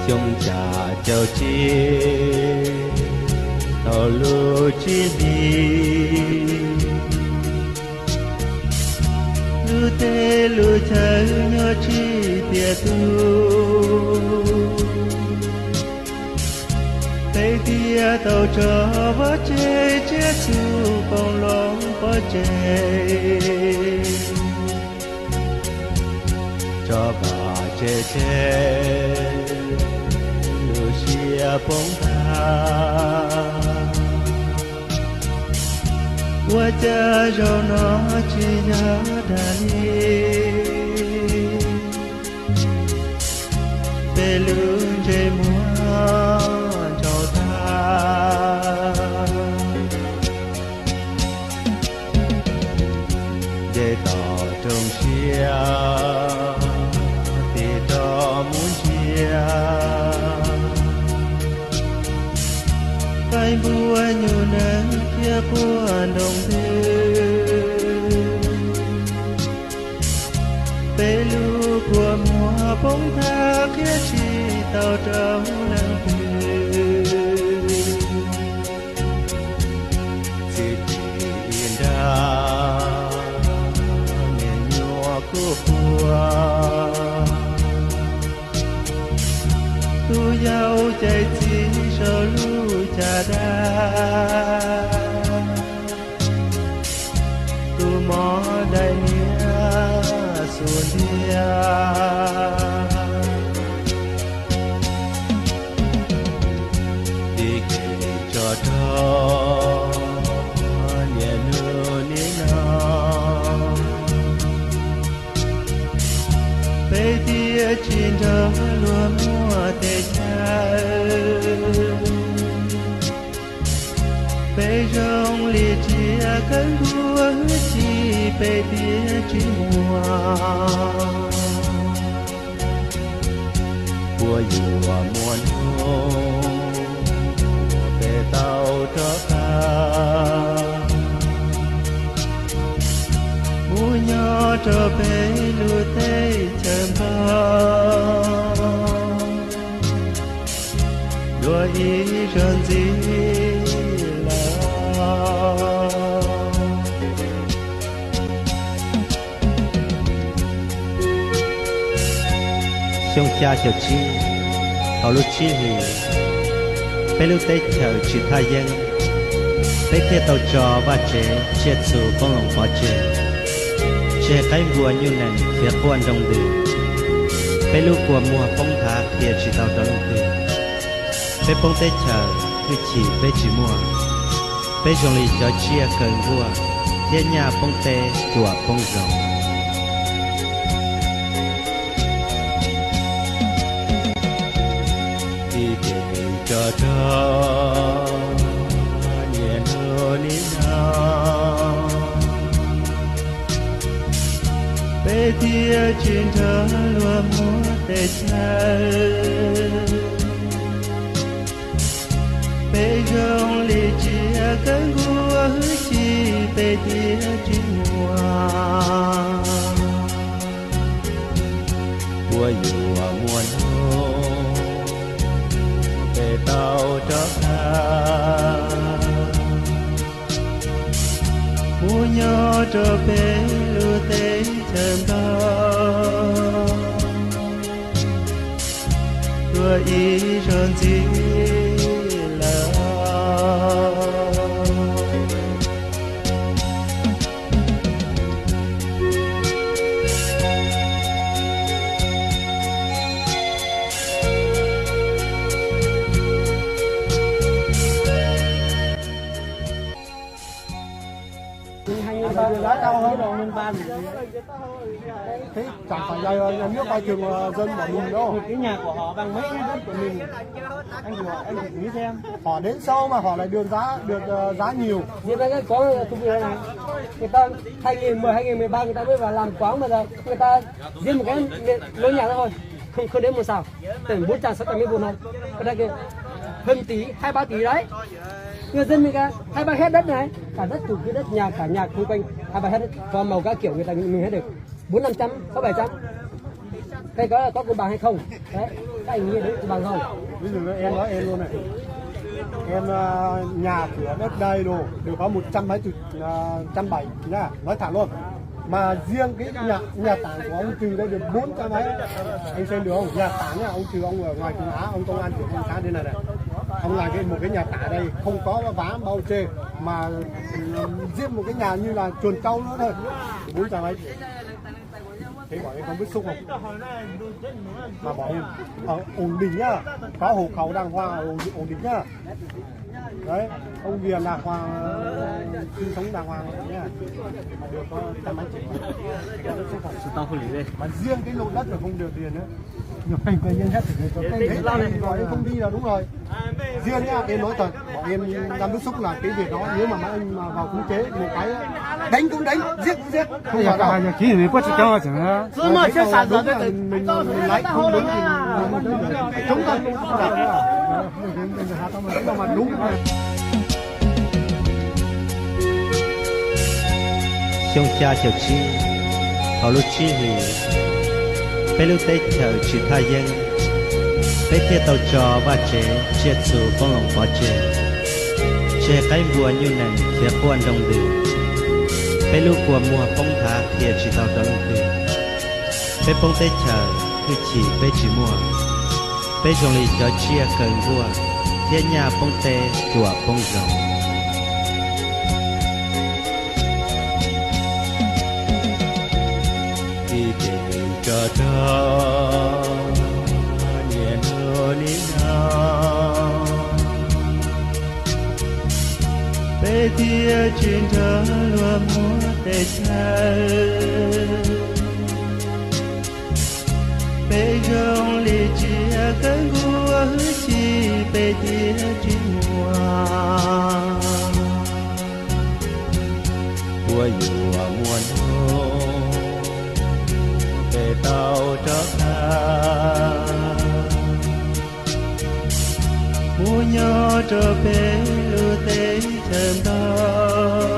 chúng cha chào chi tàu lưu chi đi lưu tê lưu chơi nhớ chi tiệt tu tây kia tàu trở vỡ chê chết su con lóng vỡ chê cho bà chê chê lưu xia bóng tha qua cha rồi nó chỉ nhớ đàn về lưng chê mua cho ta để tỏ trong chia thì đó muốn chia cái bùa nhiều nắng kia của đồng thư bê lu của mùa bóng tha kia chỉ tàu trong nắng thư chỉ yên ra nghe nhua của tu giàu chạy chỉ sợ lu cha đa tu mò đại nia xuân dia đi kể cho đó nhẹ nửa ní nào bây tia chín đó luôn mua tê cha bây rong li chia cánh đua chi bây tia chi mùa của dùa muôn hô về tàu trở ta mua nhỏ trở về lưu tây chờ bao đôi ý rơn gì chúng cha chào chi thảo lúc chi thì bé lúc tết chào chỉ thay dân bé kia tàu trò và trẻ chết dù con lòng khó trẻ trẻ cái vua như này phía quan đồng từ bé lúc của mùa phong thả kia chỉ tàu đó lòng từ bé phong tết chào cứ chỉ bé chỉ mùa bé dùng lý cho chia cần vua thiên nhà phong tê chùa phong rồng cho cho nhẹ nửa ní nào bê tia trên thơ lúa múa tê cha bê rong lì chia cánh gua hứa chi bê tia trên mùa của dùa muôn hô tàu trở ta mua nhỏ trở về lưu tế chờ bao đua ý rơn gì là giá cao hơn rồi nên ban thế chẳng phải là nhà nước coi chừng dân của mình đâu. Cái nhà của họ bằng mấy cái đất của mình, anh thử nghĩ xem. Họ đến sau mà họ lại được giá nhiều. Như đây có công việc này, người ta 2010, 2013 người ta mới vào làm quán mà giờ người ta riêng một cái lối nhà đó thôi, không đến một sào, tầm 400-600 mét vuông thôi. Cái đây kia hơn tỷ, 2-3 tỷ đấy. Người dân mình cả 2-3 hết đất này, cả đất chủ cái đất nhà cả nhà xung quanh 2-3 hết đất, cho màu các kiểu người ta mình hết được 400-500, 600-700. Đây có công bằng hay không? Đấy. cái ý nghĩa đấy bằng không? Ví dụ em nói em luôn này, em nhà cửa đất đai đồ đều có 170 nhá, nói thẳng luôn. Mà riêng cái nhà táng của ông Trừ đây được 400 mấy, anh xem được không? Nhà táng nha, ông Trừ ông ở ngoài Trung Á, ông công an của xã đây này này, ông làm một cái nhà táng đây không có vá bao chê, mà riêng một cái nhà như là chuồn trâu nữa thôi, 400 mấy. Thế bọn em không biết xúc không? Mà bọn em ổn định nhá, có hộ khẩu đàng hoàng, ổn định nhá. Đấy, ông Viền đàng hoàng, sinh sống đàng hoàng nhá. Mà được có 100 mấy triệu. Sự tao không lý đây. Mà riêng cái lô đất là không được tiền nữa. Nhiều cảnh quyền nhân hết thì có cái đấy gọi em không đi là đúng rồi. Riêng nhá, em nói thật, bọn em đang bức xúc là cái việc đó, nếu mà anh mà vào khống chế một cái đánh cũng đánh, giết cũng giết. Không phải đâu. Chỉ là có cho mà chẳng á. Rồi mà sẽ sản xuất thì mình lấy không đúng thì chúng ta không đặt nữa. Mà đúng. Trong cha chào chi, họ lúc chi thì bé lúc tết chào chỉ thay dân, bé kia tàu trò và chế chia sủ con lòng bỏ chế cái vua như này kia quan đồng đường, bé lúc của mùa phong thả kia chỉ tàu đó lòng đường, bé phong tết chào cứ chỉ bé chỉ mùa, bé dùng lý cho chia cần vua, kia nhà phong tê chùa phong rồng. Cho nhẹ hơn đi nào bé tia trên thơ lúa múa tê chơi bé trong ly chia cánh cua hứa chi bé tia trên mùa mùa dùa mùa nô tàu trở ta mua nhỏ trở về lưu tế thơm đó